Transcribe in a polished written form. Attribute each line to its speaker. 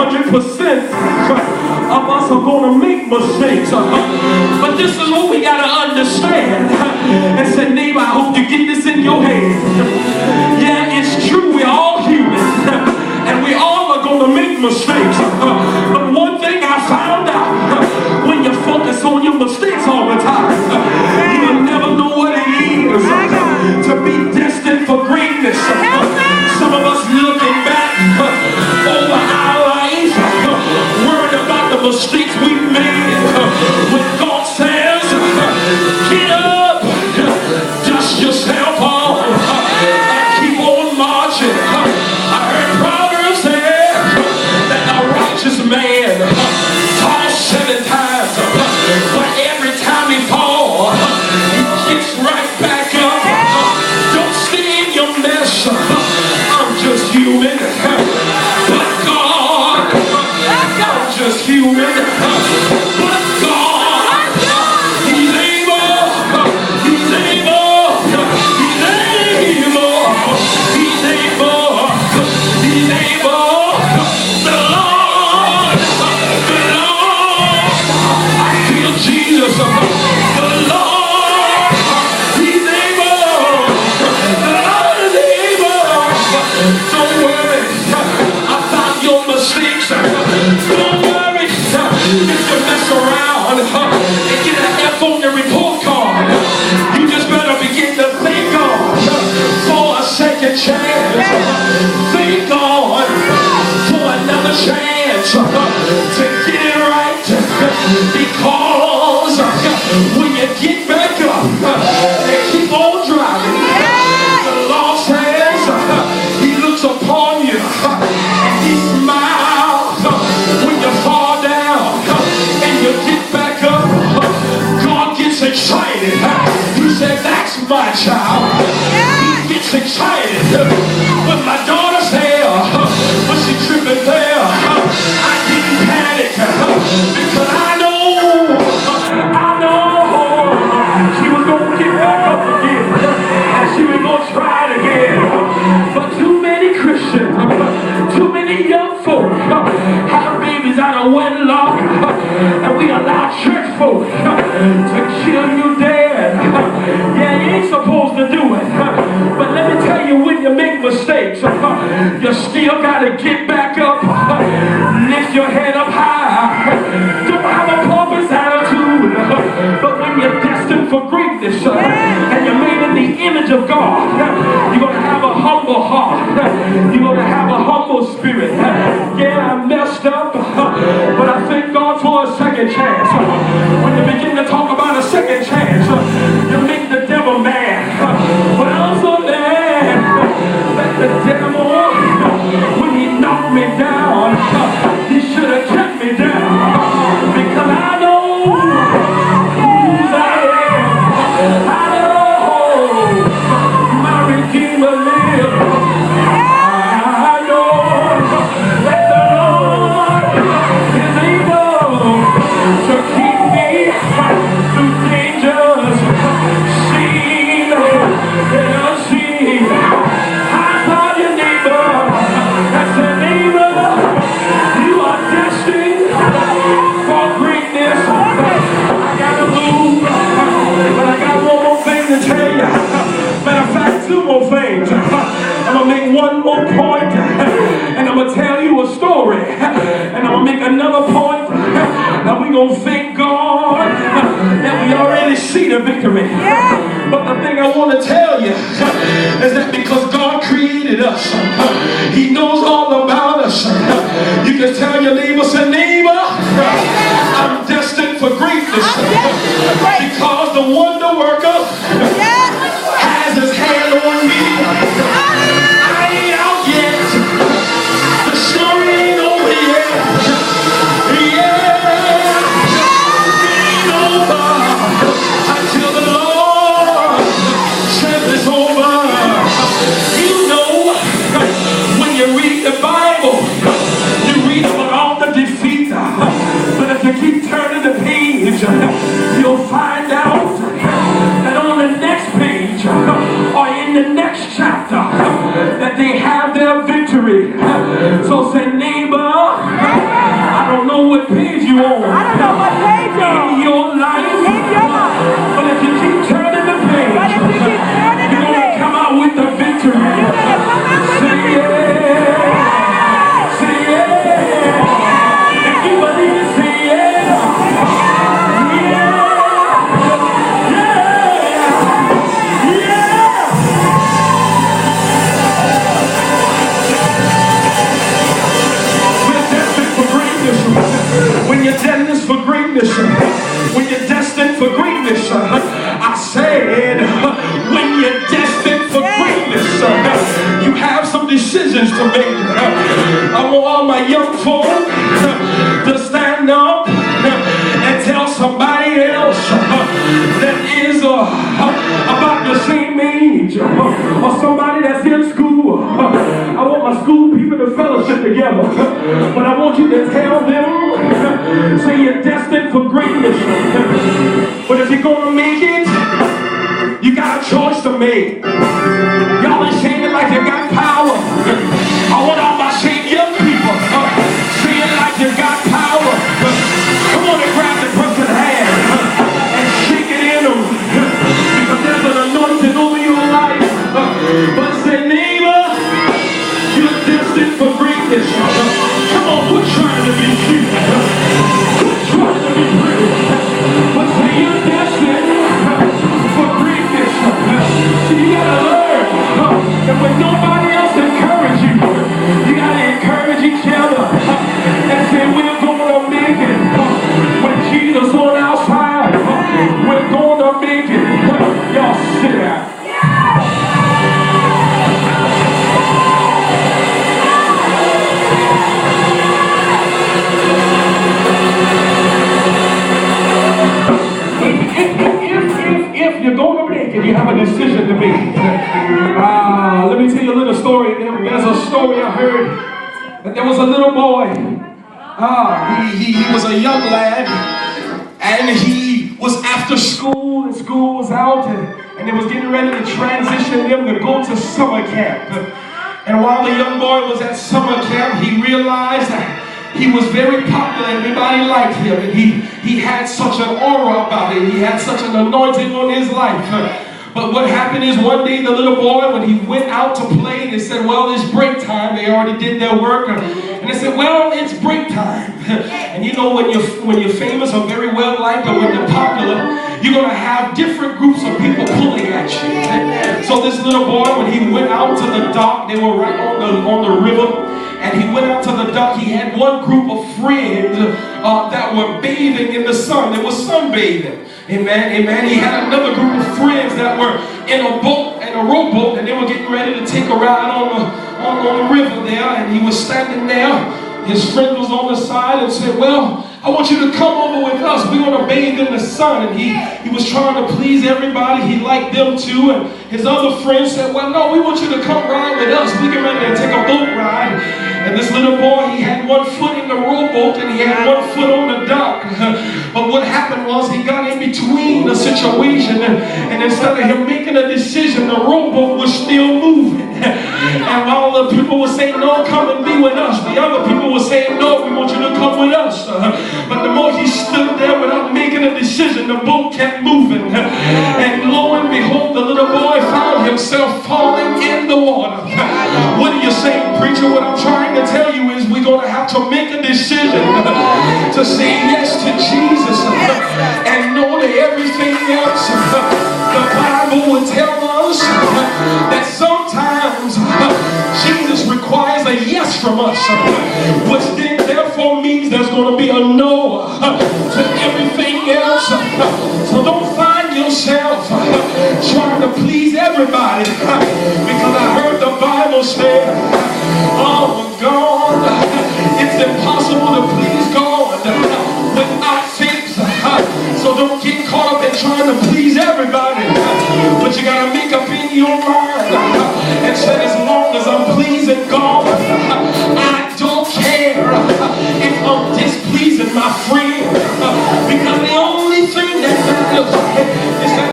Speaker 1: 100% of us are going to make mistakes. But this is what we got to understand. And say, neighbor, I hope you get this in your head. Yeah, it's true. We're all human. And we all are going to make mistakes. But one thing I found out, when you focus on your mistakes all the time, you'll never know what it is to be destined for greatness. Some of us looking back over our lives, worried about the mistakes we've made. When God says, get up, dust yourself off, and keep on marching. I heard Proverbs say that a righteous man falls 7 times, but every time he falls, he gets right back up. Don't stay in your mess. I'm just human. But God, I'm just human. But God, He's able. He's able. He's able. He's able. He's able. The Lord. I feel Jesus. The Lord. He's able. The Lord is able. Don't worry about your mistakes. Don't worry if you mess around and get an F on your report card. You just better begin to thank God for a second chance. Thank God for another chance to get it right. Because when you get back up and keep on driving, the Lord says He looks upon you and He smiles when you fall down and you get back up. God gets excited. He said, that's my child. He gets excited when my daughter's there, when she tripping there. I didn't panic because I know she was going to get back up again and she was going to try it again. But too many Christians, too many young folk have babies out of wedlock, and we allow church folk to kill you dead. Yeah, you ain't supposed to do it. But let me tell you, when you make mistakes, you still got to get back up, lift your head up high. Don't have a pauper's attitude. But when you're destined for greatness and you're made in the image of God, you're going to have a humble heart. You're going to have a humble spirit. Yeah, I messed up, but I thank God for a second chance. When you begin to talk about a second chance, you make the devil mad. But I'm so mad that the devil, when he knocked me down, he should have kept me down. Because I know whose I am. I know my Redeemer lives. I know that the Lord is able to keep me through dangers seen and unseen. I saw your neighbor. I said, neighbor, you are destined for greatness. I gotta move, but I got one more thing to tell you. Matter of fact, 2 more things. I'm gonna make one more point, and I'm gonna tell you a story, and I'm gonna make another point, and we're gonna thank God that we already see the victory. But the thing I want to tell you is that because God created us, He knows all about us. You can tell your neighbor, say, neighbor, I'm destined for greatness, because the wonder worker has His hand on me. I ain't out yet. The story ain't over yet. Yeah, it ain't over until the Lord says it's over. You know, when you read the Bible, you read about all the defeat. But if you keep turning the page, you'll find out that on the next page, or in the next chapter, that they have their victory. So say, neighbor, I don't know what page you on.
Speaker 2: I don't know what page you're on.
Speaker 1: In your life.
Speaker 2: In your life.
Speaker 1: But if you keep turning the page,
Speaker 2: But if you keep turning the
Speaker 1: you're going to
Speaker 2: page,
Speaker 1: come out with the victory.
Speaker 2: you're going to come out with the victory.
Speaker 1: Say yeah. If you believe it, say yeah. When you're destined for greatness, when you're destined for greatness, I said, when you're destined for greatness, you have some decisions to make. I want all my young folk to stand up and tell somebody else that is about the same age or somebody that's in school. I want my school people to fellowship together, but I want you to tell them, say you're destined for greatness. But if you're gonna make it, you got a choice to make. Y'all ain't saying it like you got power. I want all my same young people saying it like you got power. Come on and grab the person's hand and shake it in them, because there's an anointing over your life. But say, neighbor, you're destined for greatness. Come on, quit trying to be cute. Quit trying to be pretty. But say you're destined for greatness. See, you gotta learn that when nobody else encourages you, you gotta encourage each other and say we're gonna make it. When Jesus on our side, we're gonna make it. Y'all sit down. If you're going to make it, you have a decision to make. Let me tell you a little story. There's a story I heard that there was a little boy. He was a young lad, and he was after school, and school was out, and they was getting ready to transition them to go to summer camp. And while the young boy was at summer camp, he realized that he was very popular. Everybody liked him, and he had such an aura about him. He had such an anointing on his life. But what happened is one day the little boy, when he went out to play, they said, well, it's break time. They already did their work. And they said, well, it's break time. And you know, when you're famous or very well liked, or when you're popular, you're going to have different groups of people pulling at you. So this little boy, when he went out to the dock, they were right on the river. And he went out to the dock. He had one group of friends that were bathing in the sun. They were sunbathing. Amen, amen. He had another group of friends that were in a boat, in a rowboat, and they were getting ready to take a ride on the river there. And he was standing there. His friend was on the side and said, well, I want you to come over with us. We're going to bathe in the sun. And he was trying to please everybody. He liked them too. And his other friends said, well, no, we want you to come ride with us. We get ready to take a boat ride. And this little boy, he had one foot in the rowboat and he had one foot on the dock. But what happened was he got in between the situation, and instead of him making a decision, the rowboat was still moving. And while the people were saying, no, come and be with us, the other people were saying, no, we want you to come with us. But the more he stood there without making a decision, the boat kept moving. And lo and behold, the little boy found himself falling in the water. What are you saying, preacher? What I'm trying to tell you is we're going to have to make a decision to say yes to Jesus and know that everything else. The Bible would tell us that sometimes Jesus requires a yes from us, which then therefore means there's going to be a no to everything else. So don't find yourself trying to please everybody, because I heard the Bible say, oh God, it's impossible to please God without faith. So don't get caught up in trying to please everybody, but you got to make up in your mind